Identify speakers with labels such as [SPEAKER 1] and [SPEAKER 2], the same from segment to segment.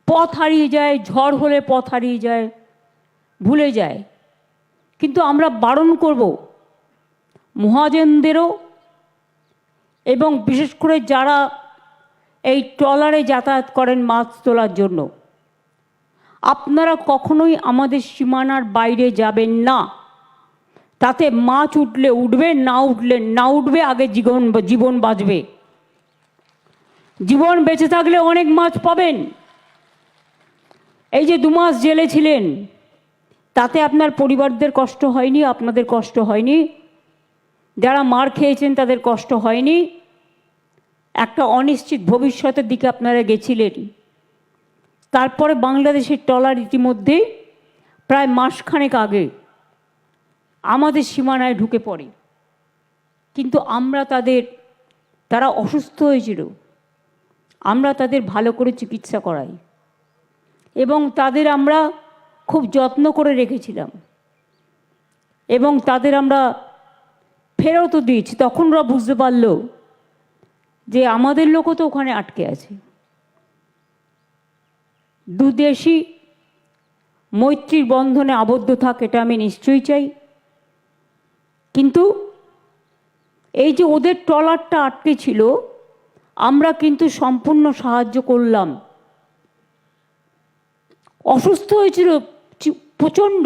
[SPEAKER 1] পথ হারিয়ে যায়, ঝড় হলে পথ হারিয়ে যায়, ভুলে যায়। কিন্তু আমরা বারণ করব মহাজনদেরও, এবং বিশেষ করে যারা এই ট্রলারে যাতায়াত করেন মাছ তোলার জন্য, আপনারা কখনোই আমাদের সীমানার বাইরে যাবেন না। তাতে মাছ উঠলে উঠবে, না উঠলে না উঠবে, আগে জীবন বাঁচবে। জীবন বেঁচে থাকলে অনেক মাছ পাবেন। এই যে 2 মাস জেলে ছিলেন, তাতে আপনার পরিবারদের কষ্ট হয়নি, আপনাদের কষ্ট হয়নি, যারা মার খেয়েছেন তাদের কষ্ট হয়নি। একটা অনিশ্চিত ভবিষ্যতের দিকে আপনারা গেছিলেন। তারপরে বাংলাদেশের ট্রলার ইতিমধ্যেই প্রায় মাসখানেক আগে আমাদের সীমানায় ঢুকে পড়ে। কিন্তু তারা অসুস্থ হয়েছিল, আমরা তাদের ভালো করে চিকিৎসা করাই এবং তাদের আমরা খুব যত্ন করে রেখেছিলাম এবং তাদের আমরা ফেরতও দিয়েছি। তখন ওরা বুঝতে পারল যে আমাদের লোকও তো ওখানে আটকে আছে। দুদেশই মৈত্রীর বন্ধনে আবদ্ধ থাক, এটা আমি নিশ্চয়ই চাই। কিন্তু এই যে ওদের ট্রলারটা আটকে ছিল, আমরা কিন্তু সম্পূর্ণ সাহায্য করলাম। অসুস্থ হয়েছিল প্রচণ্ড,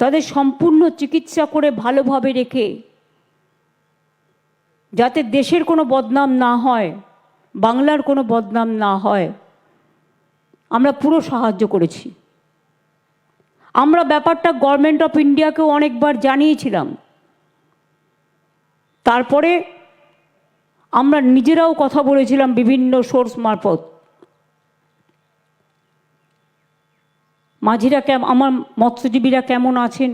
[SPEAKER 1] তাদের সম্পূর্ণ চিকিৎসা করে ভালোভাবে রেখে, যাতে দেশের কোনো বদনাম না হয়, বাংলার কোনো বদনাম না হয়, আমরা পুরো সাহায্য করেছি। আমরা ব্যাপারটা গভর্নমেন্ট অফ ইন্ডিয়াকেও অনেকবার জানিয়েছিলাম। তারপরে আমরা নিজেরাও কথা বলেছিলাম বিভিন্ন সোর্স মারফত। মাঝিরা আমার মৎস্যজীবীরা কেমন আছেন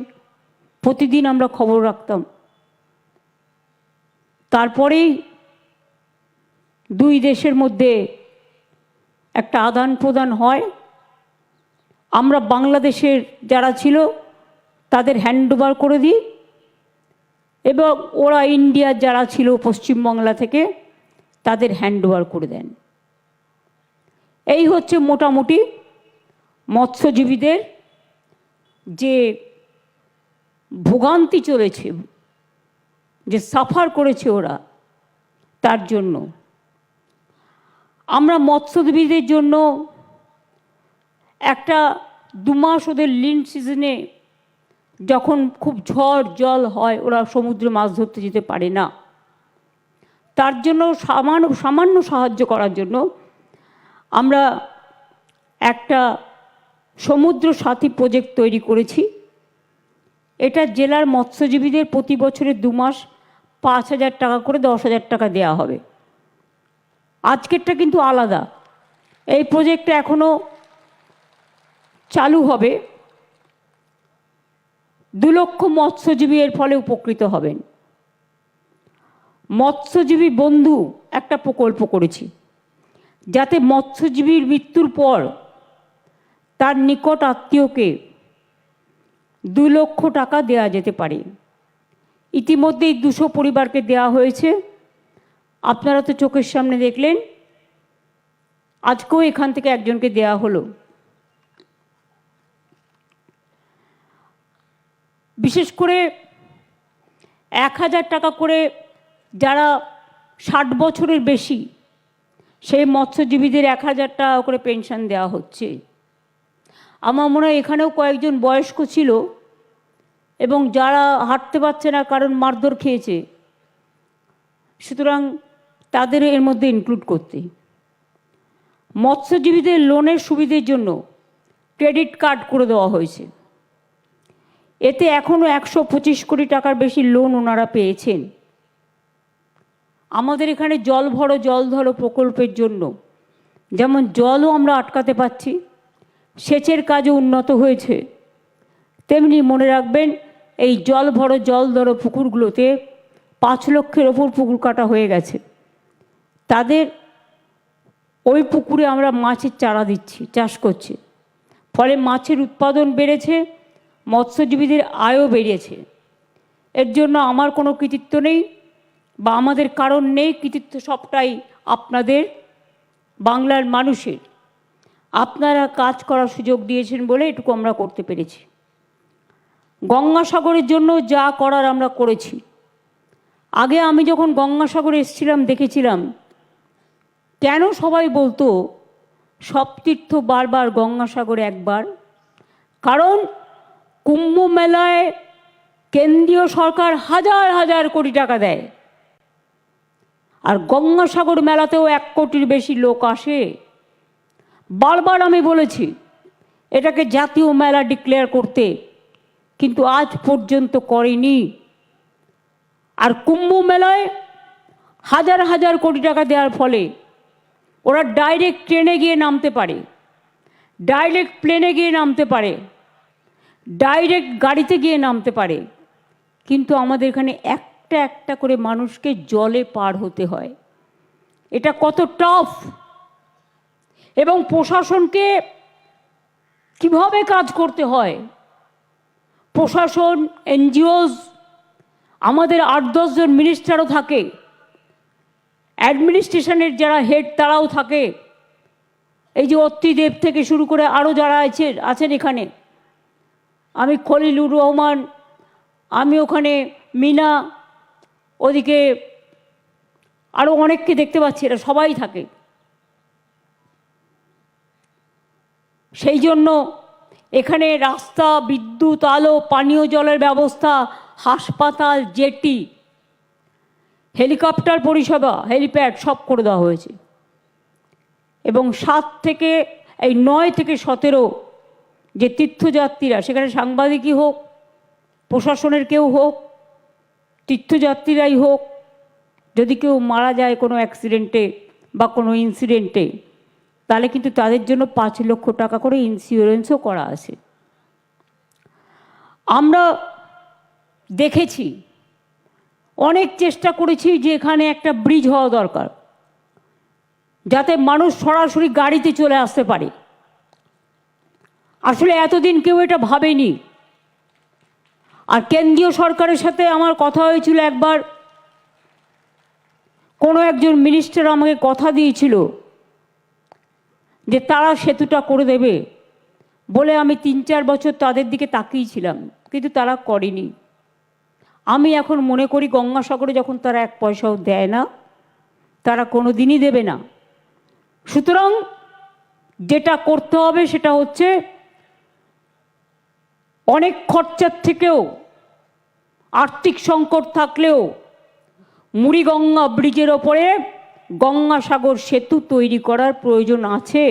[SPEAKER 1] প্রতিদিন আমরা খবর রাখতাম। তারপরেই 2 দেশের মধ্যে একটা আদান প্রদান হয়। আমরা বাংলাদেশের যারা ছিল তাদের হ্যান্ডওভার করে দিই এবং ওরা ইন্ডিয়ার যারা ছিল পশ্চিমবাংলা থেকে তাদের হ্যান্ডওভার করে দেন। এই হচ্ছে মোটামুটি মৎস্যজীবীদের যে ভোগান্তি চলেছে, যে সাফার করেছে ওরা, তার জন্য আমরা মৎস্যজীবীদের জন্য একটা 2 মাস ওদের লিন সিজনে যখন খুব ঝড় জল হয়, ওরা সমুদ্রে মাছ ধরতে যেতে পারে না, তার জন্য সামান্য সাহায্য করার জন্য আমরা একটা সমুদ্র সাথী প্রজেক্ট তৈরি করেছি। এটা জেলার মৎস্যজীবীদের প্রতি বছরে 2 মাস 5,000 টাকা করে 10,000 টাকা দেওয়া হবে। আজকেরটা কিন্তু আলাদা। এই প্রজেক্টটা এখনও চালু হবে। 2 লক্ষ মৎস্যজীবী এর ফলে উপকৃত হবেন। মৎস্যজীবী বন্ধু একটা প্রকল্প করেছি, যাতে মৎস্যজীবীর মৃত্যুর পর তার নিকট আত্মীয়কে 2 লক্ষ টাকা দেওয়া যেতে পারে। ইতিমধ্যেই 200 পরিবারকে দেওয়া হয়েছে। আপনারা তো চোখের সামনে দেখলেন, আজকেও এখান থেকে একজনকে দেওয়া হলো। বিশেষ করে 1,000 টাকা করে যারা 60 বছরের বেশি, সেই মৎস্যজীবীদের 1,000 টাকা করে পেনশন দেওয়া হচ্ছে। আমার মনে হয় এখানেও কয়েকজন বয়স্ক ছিল এবং যারা হাঁটতে পারছে না কারণ মারধর খেয়েছে, সুতরাং তাদের এর মধ্যে ইনক্লুড করতে। মৎস্যজীবীদের লোনের সুবিধের জন্য ক্রেডিট কার্ড করে দেওয়া হয়েছে। এতে এখনও 125 কোটি টাকার বেশি লোন ওনারা পেয়েছেন। আমাদের এখানে জল ভরো জল ধরো প্রকল্পের জন্য যেমন জলও আমরা আটকাতে পারছি, সেচের কাজও উন্নত হয়েছে, তেমনি মনে রাখবেন এই জল ভরো জল ধরো পুকুরগুলোতে 5 লক্ষের ওপর পুকুর কাটা হয়ে গেছে। তাদের ওই পুকুরে আমরা মাছের চারা দিচ্ছি, চাষ করছি, ফলে মাছের উৎপাদন বেড়েছে, মৎস্যজীবীদের আয়ও বেড়েছে। এর জন্য আমার কোনো কৃতিত্ব নেই বা আমাদের কারণ নেই, কৃতিত্ব সবটাই আপনাদের বাংলার মানুষের আপনারা কাজ করার সুযোগ দিয়েছেন বলে এটুকু আমরা করতে পেরেছি। গঙ্গাসাগরের জন্য যা করার আমরা করেছি। আগে আমি যখন গঙ্গাসাগরে এসেছিলাম দেখেছিলাম কেন সবাই বলতো সব তীর্থ বারবার গঙ্গাসাগরে একবার, কারণ কুম্ভ মেলায় কেন্দ্রীয় সরকার হাজার হাজার কোটি টাকা দেয়, আর গঙ্গাসাগর মেলাতেও 1 কোটির বেশি লোক আসে। বারবার আমি বলেছি এটাকে জাতীয় মেলা ডিক্লেয়ার করতে, কিন্তু আজ পর্যন্ত করেনি। আর কুম্ভ মেলায় হাজার হাজার কোটি টাকা দেওয়ার ফলে ওরা ডাইরেক্ট ট্রেনে গিয়ে নামতে পারে, ডাইরেক্ট প্লেনে গিয়ে নামতে পারে, ডাইরেক্ট গাড়িতে গিয়ে নামতে পারে, কিন্তু আমাদের এখানে একটা একটা করে মানুষকে জলে পার হতে হয়। এটা কত টাফ, এবং প্রশাসনকে কিভাবে কাজ করতে হয়। প্রশাসন, এনজিওস, আমাদের 8-10 জন মিনিস্টারও থাকে, অ্যাডমিনিস্ট্রেশনের যারা হেড তারাও থাকে, এই যে অত্রিদেব থেকে শুরু করে আরও যারা আছেন এখানে, আমি খলিলুর রহমান, আমি ওখানে মিনা, ওদিকে আরও অনেককে দেখতে পাচ্ছি, এরা সবাই থাকে। সেই জন্য এখানে রাস্তা, বিদ্যুৎ, আলো, পানীয় জলের ব্যবস্থা, হাসপাতাল, জেটি, হেলিকপ্টার পরিষেবা, হেলিপ্যাড সব করে দেওয়া হয়েছে। এবং 9 থেকে 17 যে তীর্থযাত্রীরা, সেখানে সাংবাদিকই হোক, প্রশাসনের কেউ হোক, তীর্থযাত্রীরাই হোক, যদি কেউ মারা যায় কোনো অ্যাক্সিডেন্টে বা কোনো ইনসিডেন্টে, তাহলে কিন্তু তাদের জন্য 5 লক্ষ টাকা করে ইন্স্যুরেন্সও করা আছে। আমরা দেখেছি, অনেক চেষ্টা করেছি যে এখানে একটা ব্রিজ হওয়া দরকার, যাতে মানুষ সরাসরি গাড়িতে চলে আসতে পারে। আসলে এতদিন কেউ এটা ভাবেনি। আর কেন্দ্রীয় সরকারের সাথে আমার কথা হয়েছিল একবার, কোনো একজন মিনিস্টার আমাকে কথা দিয়েছিল যে তারা সেতুটা করে দেবে বলে, আমি 3-4 বছর তাদের দিকে তাকিয়েছিলাম, কিন্তু তারা করেনি। আমি এখন মনে করি গঙ্গাসাগরে যখন তারা 1 পয়সাও দেয় না, তারা কোনো দিনই দেবে না। সুতরাং যেটা করতে হবে সেটা হচ্ছে অনেক খরচার থেকেও, আর্থিক সংকট থাকলেও মুড়িগঙ্গা ব্রিজের ওপরে গঙ্গাসাগর সেতু তৈরি করার প্রয়োজন আছে।